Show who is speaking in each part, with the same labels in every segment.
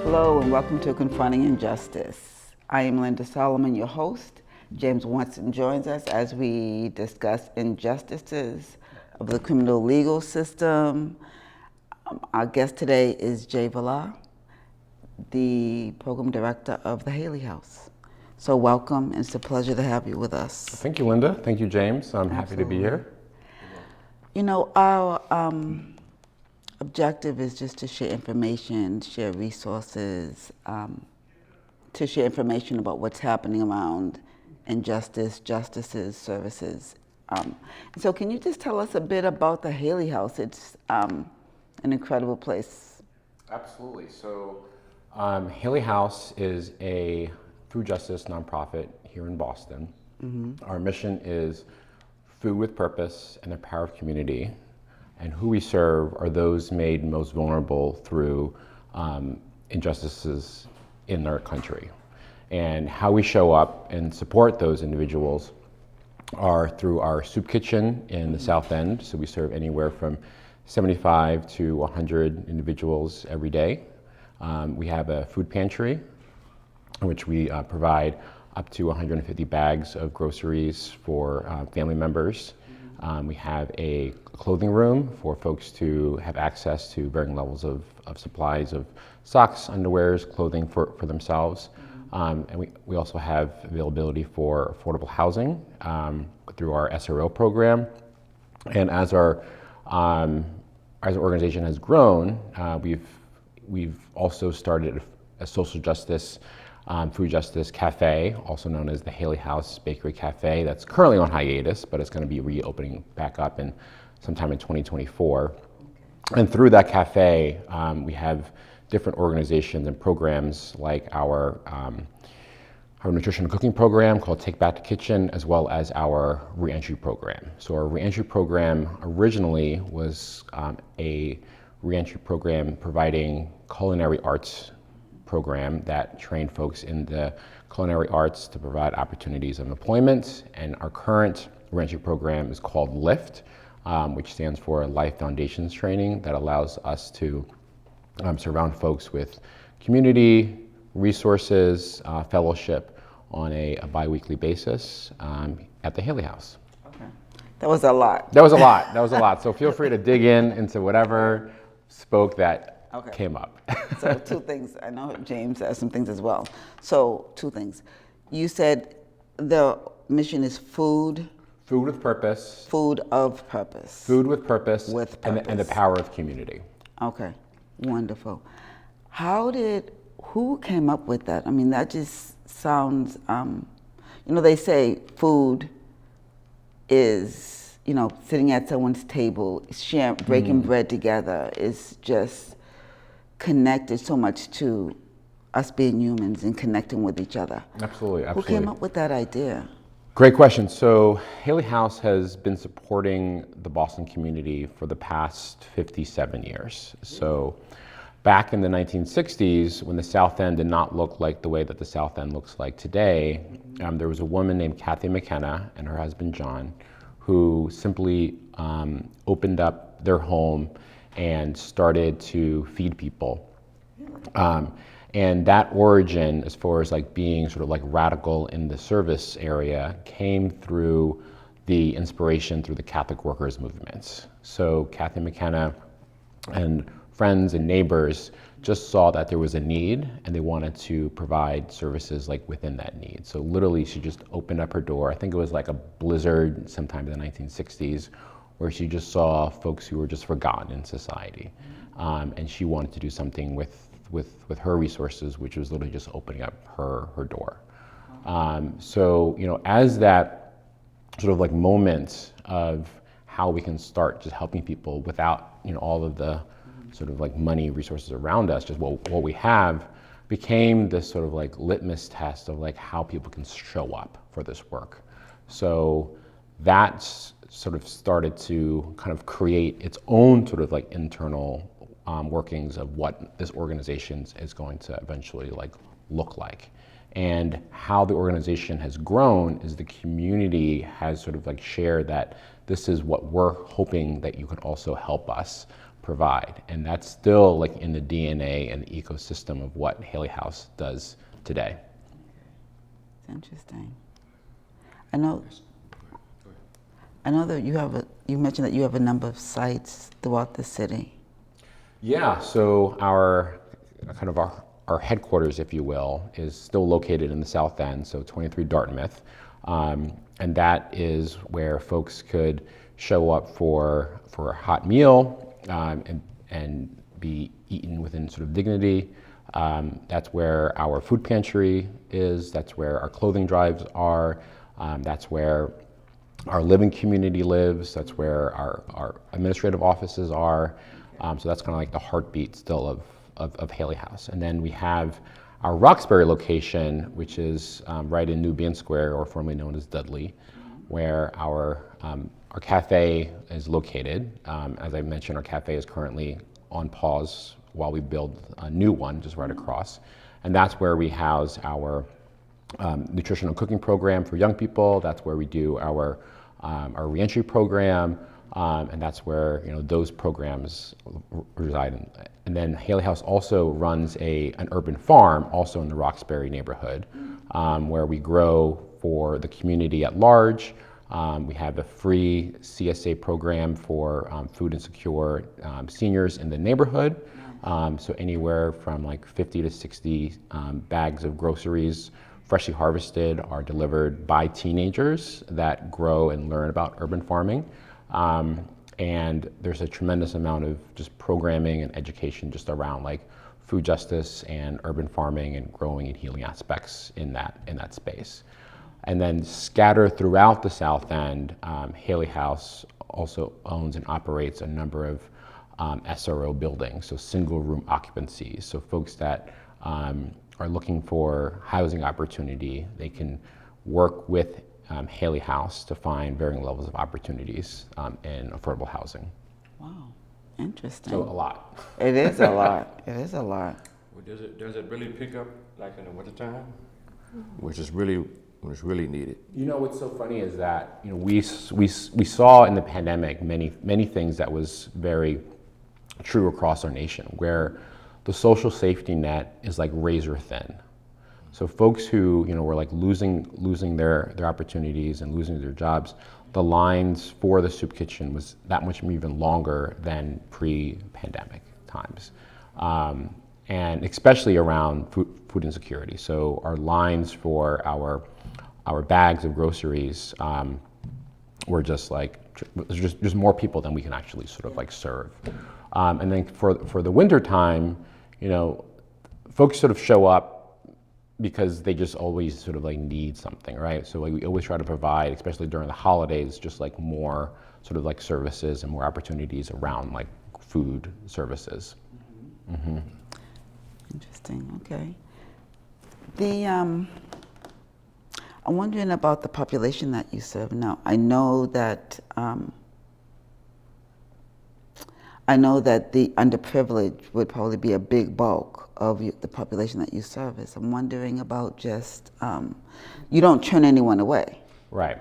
Speaker 1: Hello and welcome to Confronting Injustice. I am Linda Solomon, your host. James Watson joins us as we discuss injustices of the criminal legal system. Our guest today is Jay Villar, the program director of the HaleyHouse. So welcome, and it's a pleasure to have you with us.
Speaker 2: Thank you, Linda. Thank you, James. I'm happy to be here.
Speaker 1: You know, our objective is just to share information, share resources, to share information about what's happening around injustice, justices, services. So can you just tell us a bit about the HaleyHouse? It's an incredible place.
Speaker 2: Absolutely. So HaleyHouse is a food justice nonprofit here in Boston. Mm-hmm. Our mission is food with purpose and the power of community. And who we serve are those made most vulnerable through injustices in our country. And how we show up and support those individuals are through our soup kitchen in the South End. So we serve anywhere from 75 to 100 individuals every day. We have a food pantry in which we provide up to 150 bags of groceries for family members. We have a clothing room for folks to have access to varying levels of supplies of socks, underwears, clothing for themselves. And we also have availability for affordable housing through our SRO program. And as our organization has grown, we've also started a social justice food justice cafe, also known as the HaleyHouse Bakery Cafe, that's currently on hiatus, but it's going to be reopening back up sometime in 2024. Okay. And through that cafe, we have different organizations and programs like our nutrition and cooking program called Take Back to Kitchen, as well as our reentry program. So our reentry program originally was a reentry program providing culinary arts program that trained folks in the culinary arts to provide opportunities of employment. And our current reentry program is called LIFT, which stands for Life Foundations Training, that allows us to surround folks with community, resources, fellowship on a bi-weekly basis at the HaleyHouse.
Speaker 1: Okay. That was a lot.
Speaker 2: That was a lot. So feel free to dig into whatever spoke that came up.
Speaker 1: So two things. I know James has some things as well. So two things. You said the mission is food.
Speaker 2: Food with purpose.
Speaker 1: Food of purpose.
Speaker 2: Food with purpose.
Speaker 1: With purpose.
Speaker 2: And the power of community.
Speaker 1: Okay, wonderful. Who came up with that? I mean, that just sounds, they say food is, sitting at someone's table, breaking bread together is just connected so much to us being humans and connecting with each other.
Speaker 2: Absolutely.
Speaker 1: Who came up with that idea?
Speaker 2: Great question. So HaleyHouse has been supporting the Boston community for the past 57 years. So back in the 1960s, when the South End did not look like the way that the South End looks like today, there was a woman named Kathy McKenna and her husband John, who simply opened up their home and started to feed people. And that origin, as far as being sort of radical in the service area, came through the inspiration through the Catholic workers movements. So Kathy McKenna and friends and neighbors just saw that there was a need and they wanted to provide services within that need. So literally she just opened up her door. I think it was a blizzard sometime in the 1960s, where she just saw folks who were just forgotten in society. And she wanted to do something with her resources, which was literally just opening up her door. So, as that sort of moment of how we can start just helping people without, all of the sort of money resources around us, just what we have, became this sort of litmus test of how people can show up for this work. So that's sort of started to kind of create its own sort of internal workings of what this organization is going to eventually look like. And how the organization has grown is the community has sort of shared that this is what we're hoping that you can also help us provide. And that's still like in the DNA and the ecosystem of what HaleyHouse does today.
Speaker 1: It's interesting. I know. I know that you mentioned that you have a number of sites throughout the city.
Speaker 2: Yeah, so our headquarters, if you will, is still located in the South End, so 23 Dartmouth. And that is where folks could show up for a hot meal and be eaten within sort of dignity. That's where our food pantry is, that's where our clothing drives are, that's where our living community lives, that's where our administrative offices are. So that's kind of like the heartbeat still of HaleyHouse. And then we have our Roxbury location, which is right in New Bean Square, or formerly known as Dudley, where our cafe is located. As I mentioned, our cafe is currently on pause while we build a new one just right across. And that's where we house our nutritional cooking program for young people. That's where we do our reentry program, and that's where those programs reside. And then HaleyHouse also runs an urban farm, also in the Roxbury neighborhood, where we grow for the community at large. We have a free CSA program for food insecure seniors in the neighborhood. So anywhere from like 50 to 60 bags of groceries freshly harvested are delivered by teenagers that grow and learn about urban farming. And there's a tremendous amount of just programming and education just around like food justice and urban farming and growing and healing aspects in that space. And then scattered throughout the South End, HaleyHouse also owns and operates a number of SRO buildings, so single room occupancies. So folks that are looking for housing opportunity, they can work with HaleyHouse to find varying levels of opportunities in affordable housing.
Speaker 1: Wow, interesting.
Speaker 2: So a lot.
Speaker 1: It is a lot. It is a lot.
Speaker 3: Well, does it really pick up like in the wintertime, which is really needed?
Speaker 2: What's so funny is that we saw in the pandemic many things that was very true across our nation, where the social safety net is like razor thin. So folks who were like losing their opportunities and losing their jobs, the lines for the soup kitchen was that much even longer than pre-pandemic times, and especially around food insecurity. So our lines for our bags of groceries were just like just more people than we can actually sort of like serve. And then for the winter time, folks sort of show up because they just always sort of like need something, right? So like we always try to provide, especially during the holidays, just like more sort of like services and more opportunities around like food services. Mm-hmm.
Speaker 1: Interesting. Okay. I'm wondering about the population that you serve now. I know that the underprivileged would probably be a big bulk of the population that you service. I'm wondering about just, you don't turn anyone away.
Speaker 2: Right.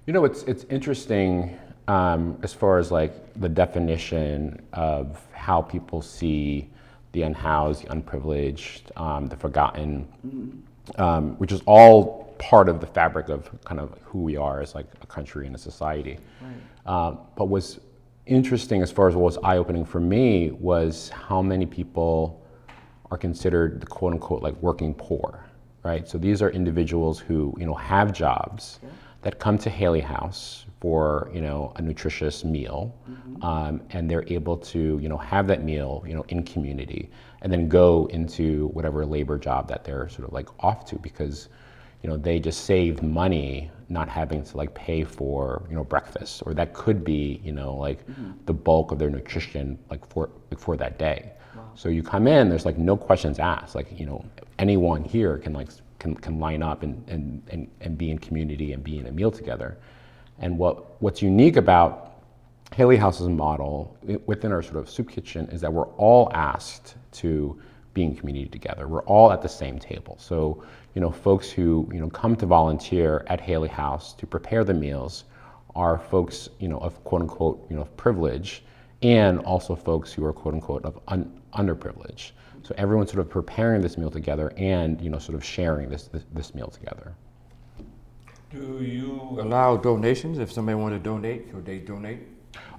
Speaker 2: It's interesting as far as like the definition of how people see the unhoused, the unprivileged, the forgotten, which is all part of the fabric of kind of who we are as like a country and a society. Right. But what's interesting as far as what was eye-opening for me was how many people are considered the quote-unquote like working poor, right? So these are individuals who have jobs that come to HaleyHouse for a nutritious meal, and they're able to have that meal in community, and then go into whatever labor job that they're sort of like off to, because they just saved money not having to like pay for breakfast, or that could be the bulk of their nutrition like for that day. Wow. So you come in, there's like no questions asked, like anyone here can line up and be in community and be in a meal together. And what's unique about HaleyHouse's model within our sort of soup kitchen is that we're all asked to be in community together. We're all at the same table. So folks who come to volunteer at HaleyHouse to prepare the meals are folks of quote unquote privilege, and also folks who are quote unquote of underprivileged. So everyone's sort of preparing this meal together and sort of sharing this meal together.
Speaker 3: Do you allow donations? If somebody want to donate, could they donate?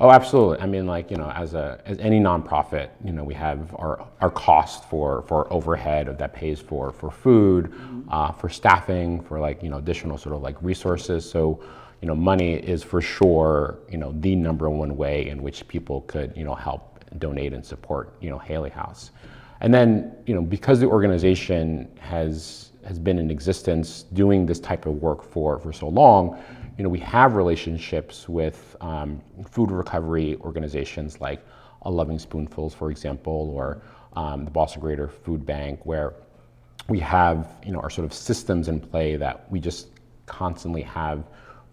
Speaker 2: Oh, absolutely. I mean, as any nonprofit, we have our cost for overhead that pays for food, for staffing, for additional sort of resources. So, money is for sure, the number one way in which people could, help donate and support, HaleyHouse. And then, because the organization has been in existence doing this type of work for so long, we have relationships with food recovery organizations like A Loving Spoonfuls, for example, or the Boston Greater Food Bank, where we have our sort of systems in play that we just constantly have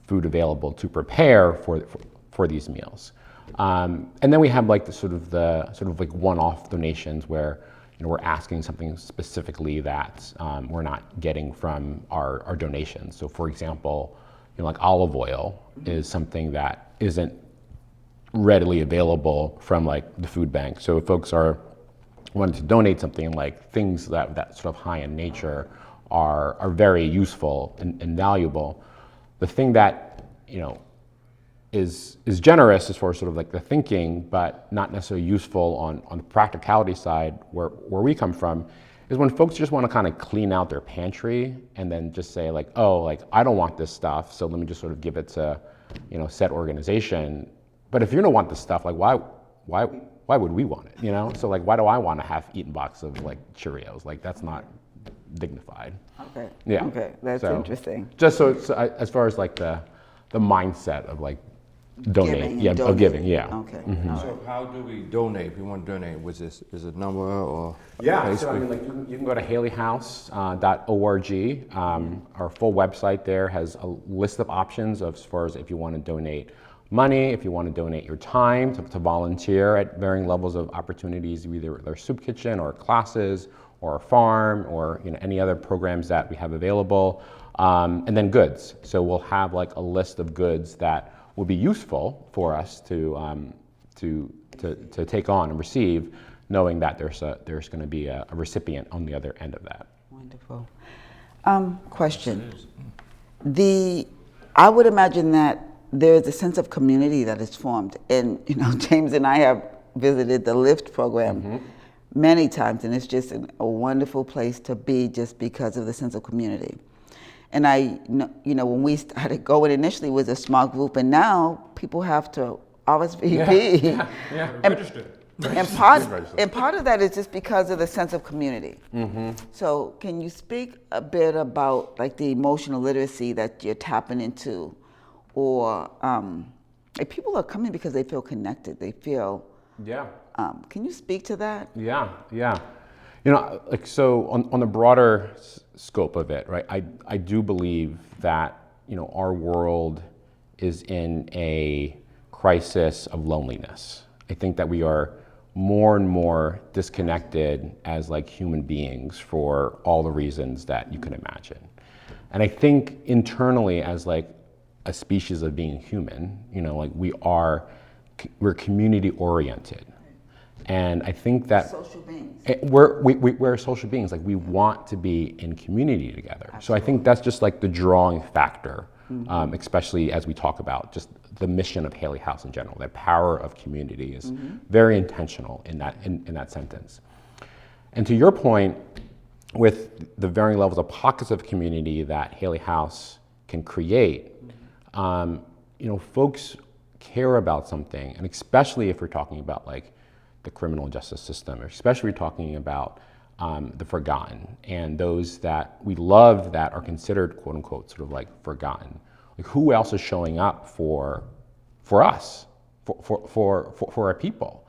Speaker 2: food available to prepare for these meals. And then we have the one-off donations where we're asking something specifically that we're not getting from our donations. So, for example, like olive oil is something that isn't readily available from the food bank. So if folks are wanting to donate something, things that sort of high in nature are very useful and valuable. The thing that is generous as far as sort of the thinking, but not necessarily useful on the practicality side where we come from, is when folks just want to kind of clean out their pantry and then just say I don't want this stuff, so let me just sort of give it to, said organization. But if you don't want this stuff, why would we want it, So why do I want a half-eaten box of Cheerios? That's not dignified.
Speaker 1: Okay.
Speaker 2: Yeah.
Speaker 1: Okay, that's interesting.
Speaker 2: Just so as far as the mindset of donate, of giving, yeah.
Speaker 1: Okay.
Speaker 2: Mm-hmm.
Speaker 3: So how do we donate? If we want to donate, is it number or
Speaker 2: Facebook? So I mean, you can go to HaleyHouse.org. Our full website there has a list of options as far as if you want to donate money, if you want to donate your time to volunteer at varying levels of opportunities, either their soup kitchen or classes or a farm or any other programs that we have available, and then goods. So we'll have a list of goods that will be useful for us to take on and receive, knowing that there's going to be a recipient on the other end of that.
Speaker 1: Wonderful. Question. I would imagine that there's a sense of community that is formed, and James and I have visited the Lift program many times, and it's just a wonderful place to be just because of the sense of community. And I know, when we started going initially, it was a small group, and now people have to RSVP.
Speaker 3: Yeah. Register.
Speaker 1: And part of that is just because of the sense of community. Mm-hmm. So can you speak a bit about the emotional literacy that you're tapping into, or people are coming because they feel connected, they feel.
Speaker 2: Yeah.
Speaker 1: Can you speak to that?
Speaker 2: Yeah. So on the broader scope of it, right? I do believe that our world is in a crisis of loneliness. I think that we are more and more disconnected as human beings for all the reasons that you can imagine. And I think internally as a species of being human, we're community oriented. And I think that
Speaker 1: social beings.
Speaker 2: We're social beings. We want to be in community together. Absolutely. So I think that's just the drawing factor, especially as we talk about just the mission of HaleyHouse in general. The power of community is very intentional in that sentence. And to your point, with the varying levels of pockets of community that HaleyHouse can create, folks care about something, and especially if we're talking about the criminal justice system, or especially talking about the forgotten and those that we love that are considered quote unquote sort of forgotten. Who else is showing up for us, for our people?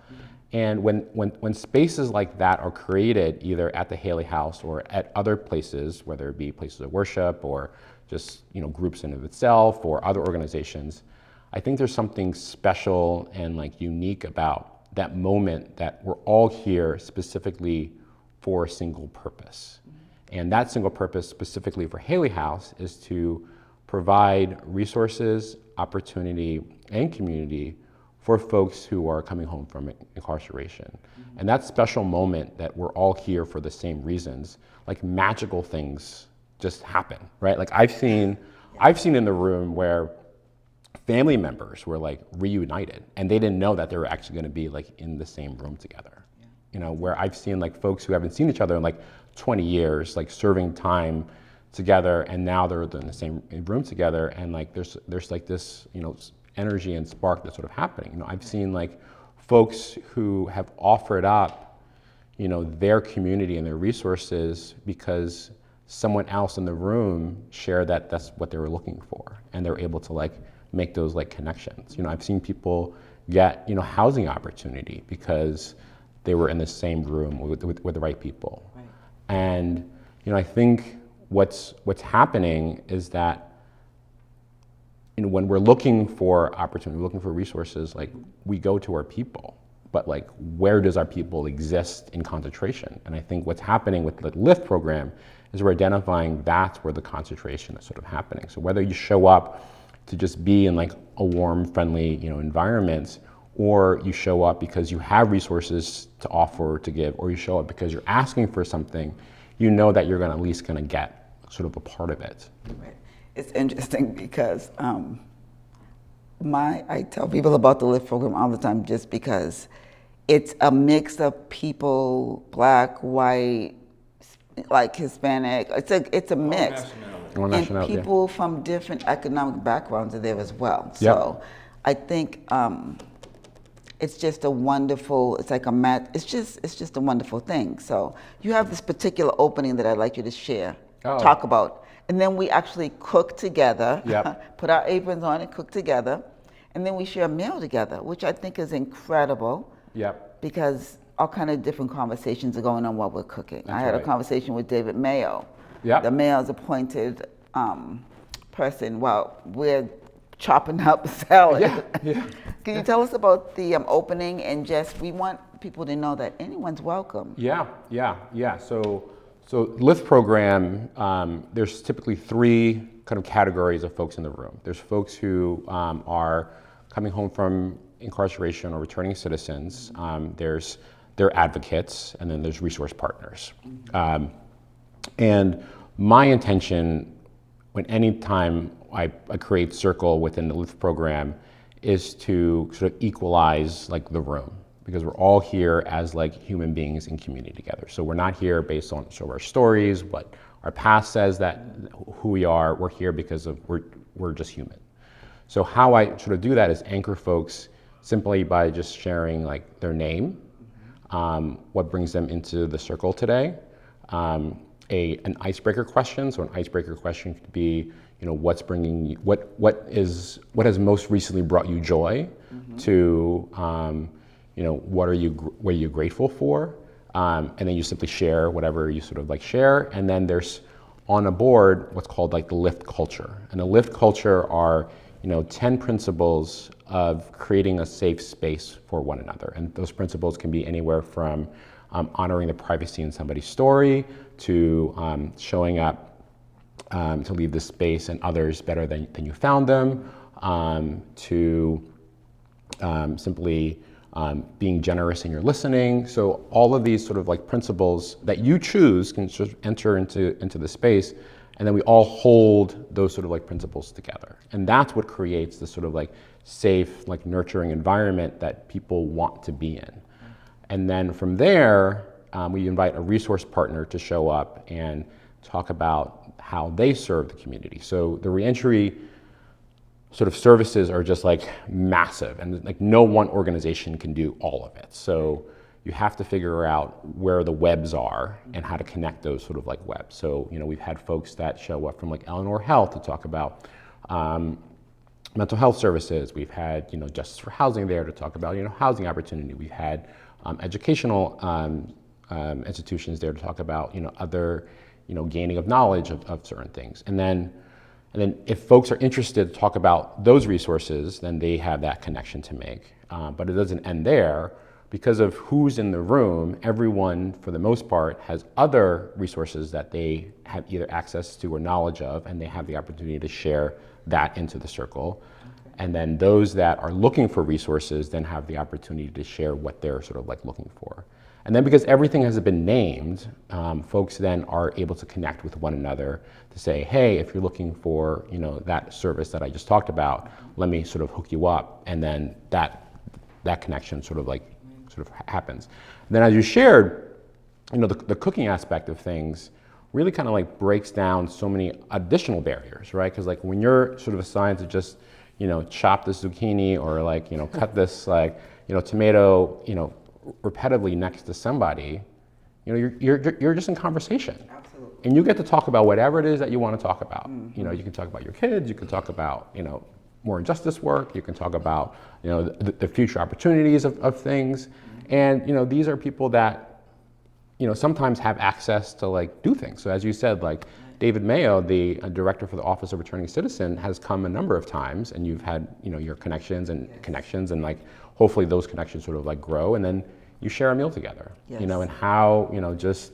Speaker 2: And when spaces like that are created, either at the HaleyHouse or at other places, whether it be places of worship or just groups in of itself or other organizations, I think there's something special and unique about that moment that we're all here specifically for a single purpose. And that single purpose specifically for HaleyHouse is to provide resources, opportunity, and community for folks who are coming home from incarceration. And that special moment that we're all here for the same reasons, like magical things just happen, right? Like I've seen in the room where family members were like reunited and they didn't know that they were actually going to be like in the same room together. You know, where I've seen like folks who haven't seen each other in like 20 years, like serving time together, and now they're in the same room together, and like there's like this, you know, energy and spark that's sort of happening. You know, I've seen like folks who have offered up, you know, their community and their resources because someone else in the room shared that that's what they were looking for, and they're able to like make those like connections. You know, I've seen people get, you know, housing opportunity because they were in the same room with the right people. Right. And, you know, I think what's happening is that, you know, when we're looking for opportunity, looking for resources, like we go to our people, but like where does our people exist in concentration? And I think what's happening with the LIFT program is we're identifying that's where the concentration is sort of happening. So whether you show up to just be in like a warm, friendly, you know, environment, or you show up because you have resources to offer or to give, or you show up because you're asking for something, you know that you're gonna at least gonna get sort of a part of it.
Speaker 1: Right. It's interesting because I tell people about the LIFT program all the time just because it's a mix of people, Black, white, like Hispanic. It's a mix. And people from different economic backgrounds are there as well. So I think it's just a wonderful, it's like a match, it's just a wonderful thing. So you have this particular opening that I'd like you to share, talk about. And then we actually cook together, put our aprons on and cook together. And then we share a meal together, which I think is incredible. Because all kind of different conversations are going on while we're cooking. I had a conversation with David Mayo, the mayor's appointed person while we're chopping up salad. Can you tell us about the opening, and just, we want people to know that anyone's welcome.
Speaker 2: So LIFT program, there's typically three kind of categories of folks in the room. There's folks who are coming home from incarceration or returning citizens. There's their advocates, and then there's resource partners. And my intention, when any time I create circle within the LIFT program, is to sort of equalize like the room, because we're all here as like human beings in community together. So we're not here based on sort of our stories, what our past says that who we are. We're here because of we're just human. So how I sort of do that is anchor folks simply by just sharing like their name, what brings them into the circle today, an icebreaker question. So an icebreaker question could be, you know, what's bringing you, what has most recently brought you joy, to, you know, what are you grateful for, and then you simply share whatever you sort of like share. And then there's on a board what's called like the LIFT culture, and the LIFT culture are, you know, 10 principles of creating a safe space for one another. And those principles can be anywhere from honoring the privacy in somebody's story to showing up to leave the space and others better than you found them, to simply being generous in your listening. So all of these sort of like principles that you choose can sort of enter into the space, and then we all hold those sort of like principles together. And that's what creates this sort of like safe, like nurturing environment that people want to be in. And then from there, we invite a resource partner to show up and talk about how they serve the community. So the reentry sort of services are just like massive, and like no one organization can do all of it. So you have to figure out where the webs are and how to connect those sort of like webs. So, you know, we've had folks that show up from like Eleanor Health to talk about mental health services. We've had, you know, Justice for Housing there to talk about, you know, housing opportunity. We've had educational institutions there to talk about, you know, other, you know, gaining of knowledge of certain things. And then if folks are interested to talk about those resources, then they have that connection to make. But it doesn't end there. Because of who's in the room, everyone, for the most part, has other resources that they have either access to or knowledge of, and they have the opportunity to share that into the circle. And then those that are looking for resources then have the opportunity to share what they're sort of like looking for. And then because everything has been named, folks then are able to connect with one another to say, hey, if you're looking for, you know, that service that I just talked about, let me sort of hook you up. And then that connection sort of happens. And then as you shared, you know, the cooking aspect of things really kind of like breaks down so many additional barriers, right? Because like when you're sort of assigned to just, you know, chop this zucchini or like, you know, cut this like, you know, tomato, you know, repetitively next to somebody, you know, you're just in conversation.
Speaker 1: Absolutely.
Speaker 2: And you get to talk about whatever it is that you want to talk about. Mm-hmm. You know, you can talk about your kids, you can talk about, you know, more injustice work, you can talk about, you know, the future opportunities of things. Mm-hmm. And, you know, these are people that, you know, sometimes have access to like do things. So as you said, like David Mayo, the director for the Office of Returning Citizen, has come a number of times, and you've had, you know, your connections and like hopefully those connections sort of like grow, and then you share a meal together. Yes. You know, and how, you know, just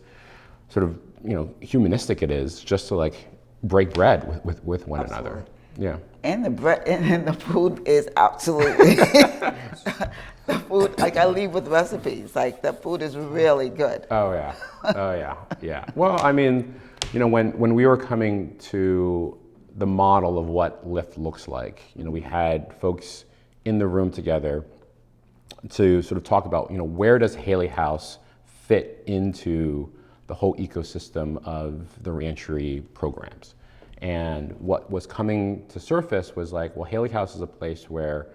Speaker 2: sort of, you know, humanistic it is just to like break bread with one
Speaker 1: Absolutely.
Speaker 2: Another. Yeah.
Speaker 1: And the bread and the food is absolutely the food. Like I leave with recipes. Like the food is really good.
Speaker 2: Oh yeah. Oh yeah. Yeah. Well, I mean, you know, when we were coming to the model of what Lyft looks like, you know, we had folks in the room together to sort of talk about, you know, where does HaleyHouse fit into the whole ecosystem of the reentry programs. And what was coming to surface was like, well, HaleyHouse is a place where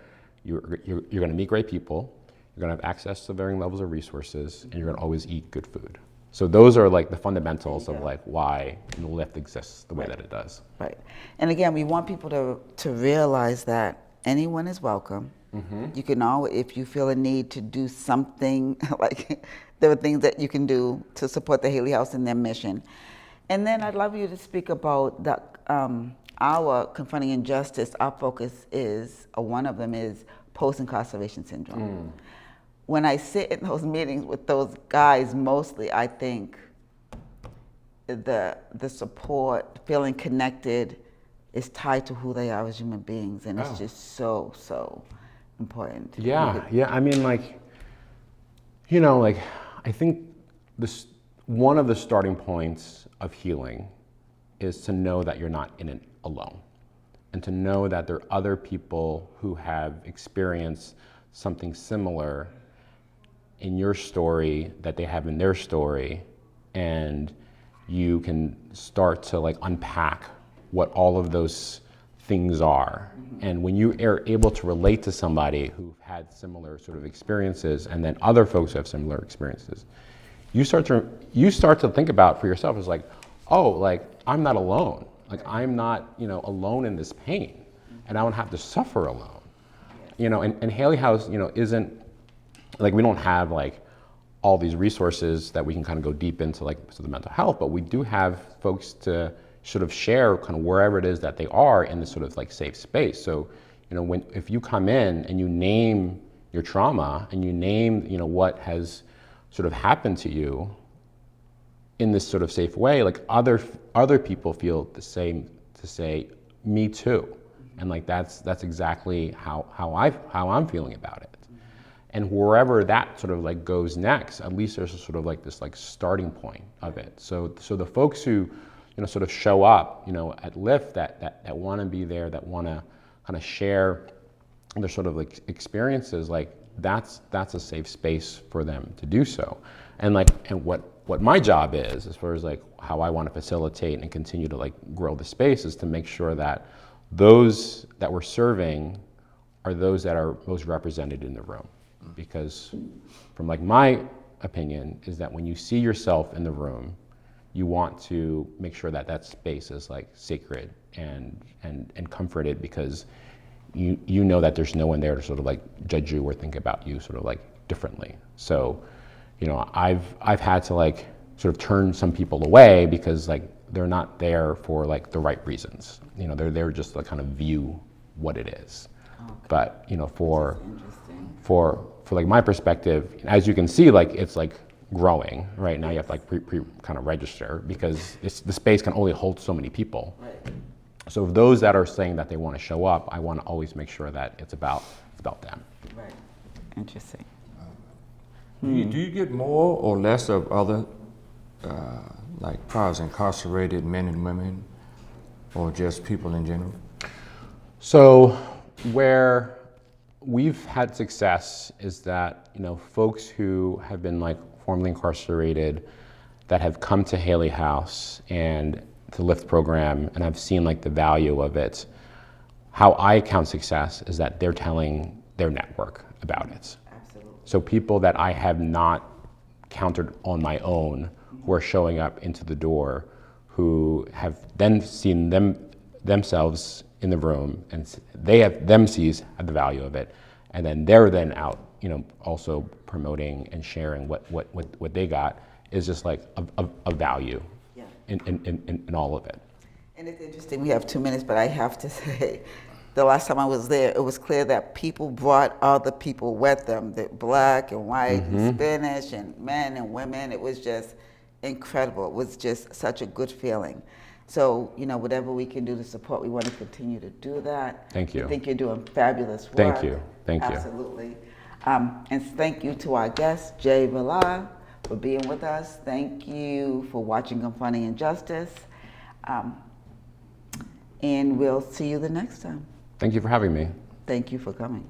Speaker 2: you're going to meet great people, you're going to have access to varying levels of resources, and you're going to always eat good food. So those are like the fundamentals of like why Lyft exists the way that it does.
Speaker 1: Right. And again, we want people to realize that anyone is welcome. Mm-hmm. You can always, if you feel a need to do something, like there are things that you can do to support the HaleyHouse in their mission. And then I'd love you to speak about the, our Confronting Injustice. Our focus is, or one of them is post-incarceration syndrome. Mm. When I sit in those meetings with those guys, mostly I think the support, feeling connected, is tied to who they are as human beings, and it's just so important.
Speaker 2: Yeah, yeah. I mean, like, you know, like, I think this one of the starting points of healing is to know that you're not in it alone, and to know that there are other people who have experienced something similar in your story that they have in their story, and you can start to like unpack what all of those things are. Mm-hmm. And when you are able to relate to somebody who've had similar sort of experiences, and then other folks who have similar experiences, you start to think about for yourself as like, oh, like I'm not alone. Like I'm not, you know, alone in this pain, and I don't have to suffer alone. You know, and HaleyHouse, you know, isn't like, we don't have like all these resources that we can kind of go deep into like so the mental health, but we do have folks to sort of share kind of wherever it is that they are in this sort of like safe space. So, you know, if you come in and you name your trauma and you name, you know, what has sort of happened to you in this sort of safe way, like other people feel the same to say, me too. And like that's exactly how I'm feeling about it. And wherever that sort of like goes next, at least there's a sort of like this like starting point of it. So the folks who, you know, sort of show up, you know, at Lyft that want to be there, that want to kind of share their sort of like experiences, like that's a safe space for them to do so. And like, and what my job is, as far as like how I want to facilitate and continue to like grow the space, is to make sure that those that we're serving are those that are most represented in the room. Because from like my opinion is that when you see yourself in the room, you want to make sure that that space is like sacred and comforted, because you know that there's no one there to sort of like judge you or think about you sort of like differently. So, you know, I've had to like sort of turn some people away because like they're not there for like the right reasons. You know, they're there just to kind of view what it is. Okay. But, you know, for like my perspective, as you can see, like it's like growing right now. You have to like pre kind of register, because the space can only hold so many people.
Speaker 1: Right.
Speaker 2: So those that are saying that they want to show up, I want to always make sure that it's about them.
Speaker 1: Right. Interesting.
Speaker 3: Do you get more or less of other, like probably incarcerated men and women, or just people in general?
Speaker 2: So where we've had success is that, folks who have been like formerly incarcerated that have come to HaleyHouse and the LIFT program and have seen like the value of it. How I count success is that they're telling their network about it.
Speaker 1: Absolutely.
Speaker 2: So people that I have not countered on my own, who are showing up into the door, who have then seen themselves in the room, and they have them sees the value of it, and then they're then out, also promoting and sharing what they got is just like a value in all of it.
Speaker 1: And it's interesting, we have 2 minutes, but I have to say, the last time I was there, it was clear that people brought other people with them, the black and white and Spanish and men and women. It was just incredible. It was just such a good feeling. So, whatever we can do to support, we want to continue to do that.
Speaker 2: Thank you.
Speaker 1: I think you're doing fabulous work.
Speaker 2: Thank you. Thank you.
Speaker 1: Absolutely. And thank you to our guest, Jay Villar, for being with us. Thank you for watching Confronting Injustice. And we'll see you the next time.
Speaker 2: Thank you for having me.
Speaker 1: Thank you for coming.